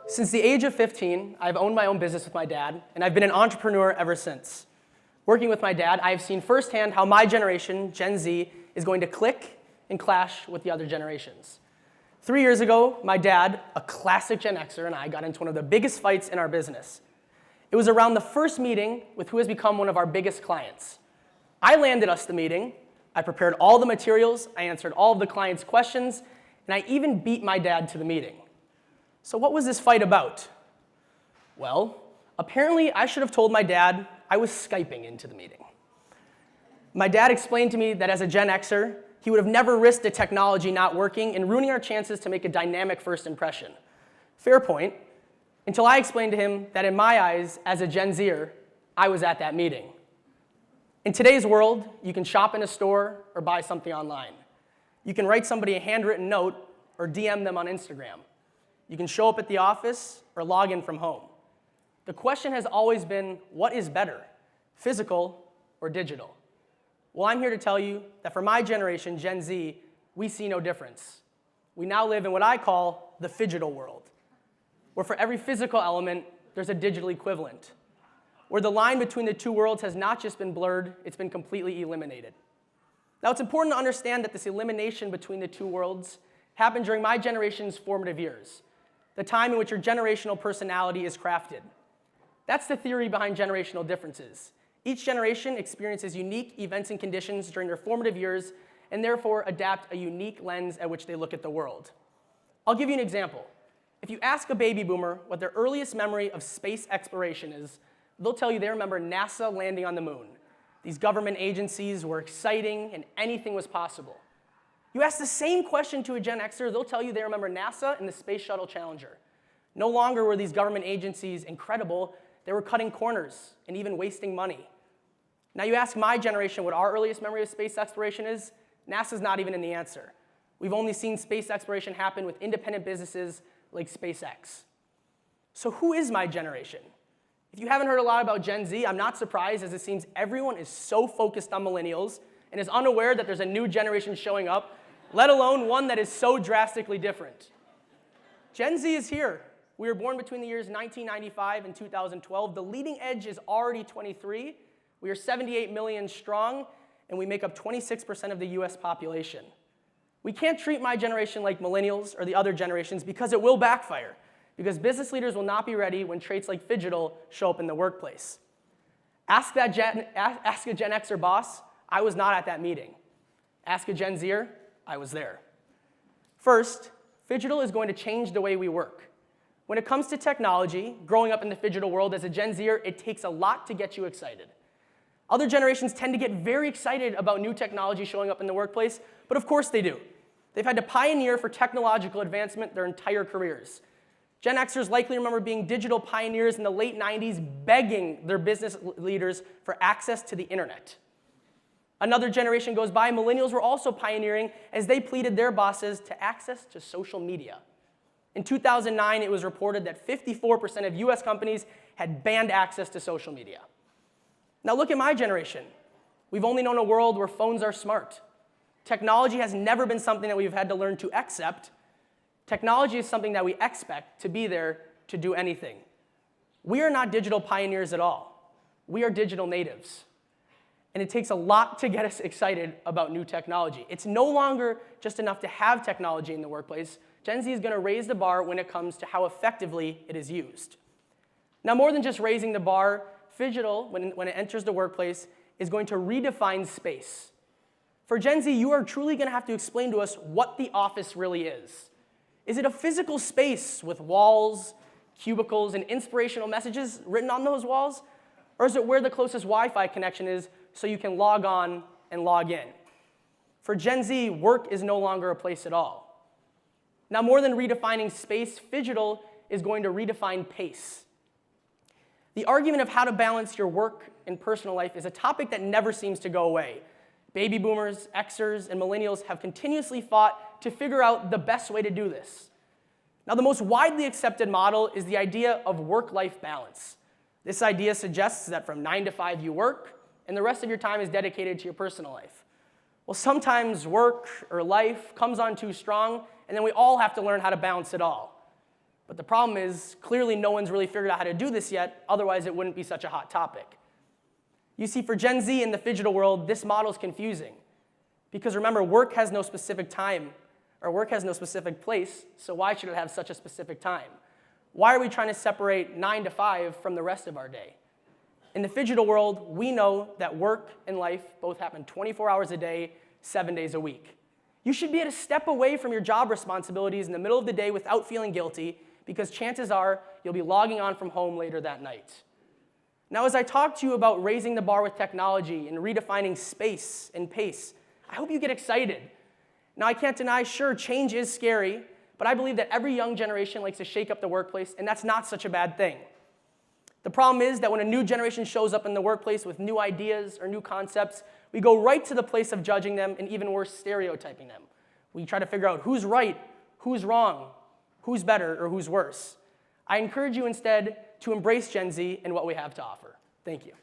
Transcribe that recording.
Since the age of 15, I've owned my own business with my dad, and I've been an entrepreneur ever since. Working with my dad, I've seen firsthand how my generation, Gen Z, is going to click and clash with the other generations. 3 years ago, my dad, a classic Gen Xer, and I got into one of the biggest fights in our business. It was around the first meeting with who has become one of our biggest clients. I landed us the meeting, I prepared all the materials, I answered all of the client's questions, and I even beat my dad to the meeting. So what was this fight about? Well, apparently I should have told my dad I was Skyping into the meeting. My dad explained to me that as a Gen Xer, he would have never risked a technology not working and ruining our chances to make a dynamic first impression. Fair point, until I explained to him that in my eyes, as a Gen Zer, I was at that meeting. In today's world, you can shop in a store or buy something online. You can write somebody a handwritten note or DM them on Instagram. You can show up at the office or log in from home. The question has always been, what is better, physical or digital? Well, I'm here to tell you that for my generation, Gen Z, we see no difference. We now live in what I call the Phigital World, where for every physical element, there's a digital equivalent, where the line between the two worlds has not just been blurred, it's been completely eliminated. Now, it's important to understand that this elimination between the two worlds happened during my generation's formative years, the time in which your generational personality is crafted. That's the theory behind generational differences. Each generation experiences unique events and conditions during their formative years and therefore adapt a unique lens at which they look at the world. I'll give you an example. If you ask a baby boomer what their earliest memory of space exploration is, they'll tell you they remember NASA landing on the moon. These government agencies were exciting and anything was possible. You ask the same question to a Gen Xer, they'll tell you they remember NASA and the Space Shuttle Challenger. No longer were these government agencies incredible, they were cutting corners and even wasting money. Now you ask my generation what our earliest memory of space exploration is, NASA's not even in the answer. We've only seen space exploration happen with independent businesses like SpaceX. So who is my generation? If you haven't heard a lot about Gen Z, I'm not surprised, as it seems everyone is so focused on millennials and is unaware that there's a new generation showing up, let alone one that is so drastically different. Gen Z is here. We were born between the years 1995 and 2012. The leading edge is already 23. We are 78 million strong, and we make up 26% of the US population. We can't treat my generation like millennials or the other generations because it will backfire, because business leaders will not be ready when traits like Phigital show up in the workplace. Ask a Gen Xer boss, I was not at that meeting. Ask a Gen Zer, I was there. First, Phigital is going to change the way we work. When it comes to technology, growing up in the Phigital world as a Gen Zer, it takes a lot to get you excited. Other generations tend to get very excited about new technology showing up in the workplace, but of course they do. They've had to pioneer for technological advancement their entire careers. Gen Xers likely remember being digital pioneers in the late 90s, begging their business leaders for access to the internet. Another generation goes by, millennials were also pioneering as they pleaded their bosses to access to social media. In 2009, it was reported that 54% of US companies had banned access to social media. Now look at my generation. We've only known a world where phones are smart. Technology has never been something that we've had to learn to accept. Technology is something that we expect to be there to do anything. We are not digital pioneers at all. We are digital natives. And it takes a lot to get us excited about new technology. It's no longer just enough to have technology in the workplace. Gen Z is going to raise the bar when it comes to how effectively it is used. Now, more than just raising the bar, Phigital, when it enters the workplace, is going to redefine space. For Gen Z, you are truly going to have to explain to us what the office really is. Is it a physical space with walls, cubicles, and inspirational messages written on those walls? Or is it where the closest Wi-Fi connection is so you can log on and log in? For Gen Z, work is no longer a place at all. Now, more than redefining space, Phigital is going to redefine pace. The argument of how to balance your work and personal life is a topic that never seems to go away. Baby boomers, Xers, and millennials have continuously fought to figure out the best way to do this. Now, the most widely accepted model is the idea of work-life balance. This idea suggests that from 9 to 5 you work, and the rest of your time is dedicated to your personal life. Well, sometimes work or life comes on too strong, and then we all have to learn how to balance it all. But the problem is, clearly no one's really figured out how to do this yet, otherwise it wouldn't be such a hot topic. You see, for Gen Z in the Phigital world, this model is confusing. Because remember, work has no specific time, or work has no specific place, so why should it have such a specific time? Why are we trying to separate 9 to 5 from the rest of our day? In the Phigital world, we know that work and life both happen 24 hours a day, 7 days a week. You should be able to step away from your job responsibilities in the middle of the day without feeling guilty, because chances are you'll be logging on from home later that night. Now, as I talk to you about raising the bar with technology and redefining space and pace, I hope you get excited. Now, I can't deny, sure, change is scary, but I believe that every young generation likes to shake up the workplace, and that's not such a bad thing. The problem is that when a new generation shows up in the workplace with new ideas or new concepts, we go right to the place of judging them and even worse, stereotyping them. We try to figure out who's right, who's wrong, who's better, or who's worse. I encourage you instead to embrace Gen Z and what we have to offer. Thank you.